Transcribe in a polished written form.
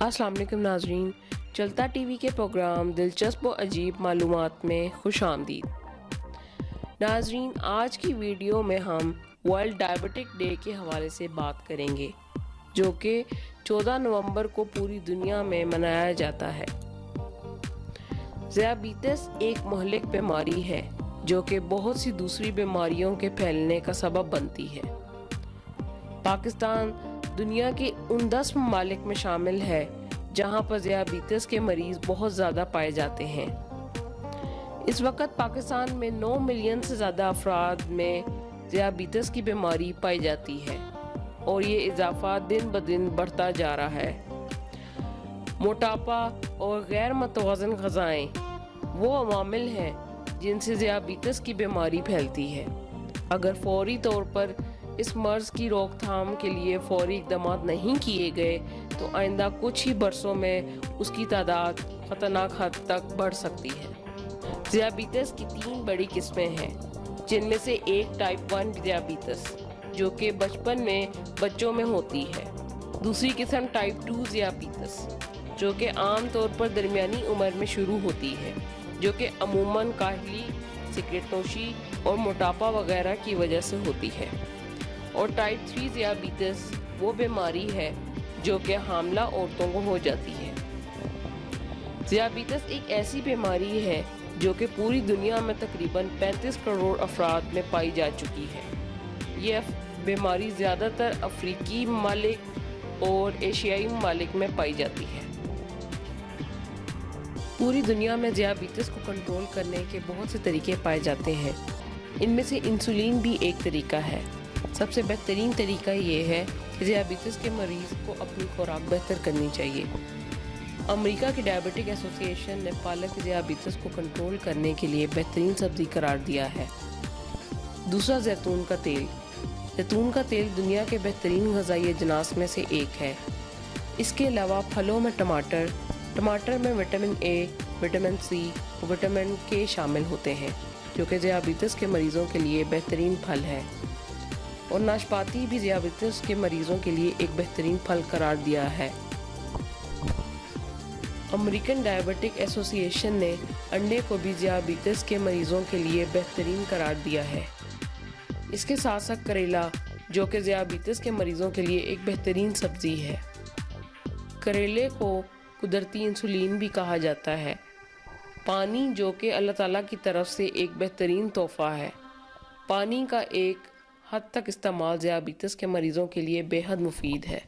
السلام علیکم ناظرین، چلتا ٹی وی کے پروگرام دلچسپ و عجیب معلومات میں خوش آمدید۔ ناظرین، آج کی ویڈیو میں ہم ورلڈ ڈائبٹک ڈے کے حوالے سے بات کریں گے، جو کہ 14 نومبر کو پوری دنیا میں منایا جاتا ہے۔ ذیابیطس ایک مہلک بیماری ہے جو کہ بہت سی دوسری بیماریوں کے پھیلنے کا سبب بنتی ہے۔ پاکستان دنیا کے ان 10 ممالک میں شامل ہے جہاں پر ذیابیطس کے مریض بہت زیادہ پائے جاتے ہیں۔ اس وقت پاکستان میں 9 ملین سے زیادہ افراد میں ذیابیطس کی بیماری پائی جاتی ہے اور یہ اضافہ دن بدن بڑھتا جا رہا ہے۔ موٹاپا اور غیر متوازن غذائیں وہ عوامل ہیں جن سے ذیابیطس کی بیماری پھیلتی ہے۔ اگر فوری طور پر اس مرض کی روک تھام کے لیے فوری اقدامات نہیں کیے گئے تو آئندہ کچھ ہی برسوں میں اس کی تعداد خطرناک حد تک بڑھ سکتی ہے۔ ذیابیطس کی 3 بڑی قسمیں ہیں، جن میں سے ایک ٹائپ 1 ذیابیطس جو کہ بچپن میں بچوں میں ہوتی ہے۔ دوسری قسم ٹائپ 2 ذیابیطس جو کہ عام طور پر درمیانی عمر میں شروع ہوتی ہے، جو کہ عموماً کاہلی، سگریٹ نوشی اور موٹاپا وغیرہ کی وجہ سے ہوتی ہے۔ اور ٹائپ 3 ذیابیطس وہ بیماری ہے جو کہ حاملہ عورتوں کو ہو جاتی ہے۔ ذیابیطس ایک ایسی بیماری ہے جو کہ پوری دنیا میں تقریباً 35 کروڑ افراد میں پائی جا چکی ہے۔ یہ بیماری زیادہ تر افریقی ممالک اور ایشیائی ممالک میں پائی جاتی ہے۔ پوری دنیا میں ذیابیطس کو کنٹرول کرنے کے بہت سے طریقے پائے جاتے ہیں۔ ان میں سے انسولین بھی ایک طریقہ ہے۔ سب سے بہترین طریقہ یہ ہے کہ ذیابیطس کے مریض کو اپنی خوراک بہتر کرنی چاہیے۔ امریکہ کی ڈائبٹک ایسوسی ایشن نے پالک ذیابیطس کو کنٹرول کرنے کے لیے بہترین سبزی قرار دیا ہے۔ دوسرا، زیتون کا تیل۔ زیتون کا تیل دنیا کے بہترین غذائی اجناس میں سے ایک ہے۔ اس کے علاوہ پھلوں میں ٹماٹر میں وٹامن اے، وٹامن سی اور وٹامن کے شامل ہوتے ہیں، جو کہ ذیابیطس کے مریضوں کے لیے بہترین پھل ہے۔ اور ناشپاتی بھی ذیابیطس کے مریضوں کے لیے ایک بہترین پھل قرار دیا ہے۔ امریکن ڈائبٹک ایسوسی ایشن نے انڈے کو بھی ذیابیطس کے مریضوں کے لیے بہترین قرار دیا ہے۔ اس کے ساتھ ساتھ کریلا، جو کہ ذیابیطس کے مریضوں کے لیے ایک بہترین سبزی ہے۔ کریلے کو قدرتی انسولین بھی کہا جاتا ہے۔ پانی، جو کہ اللہ تعالیٰ کی طرف سے ایک بہترین تحفہ ہے۔ پانی کا ایک حد تک استعمال ذیابیطس کے مریضوں کے لیے بے حد مفید ہے۔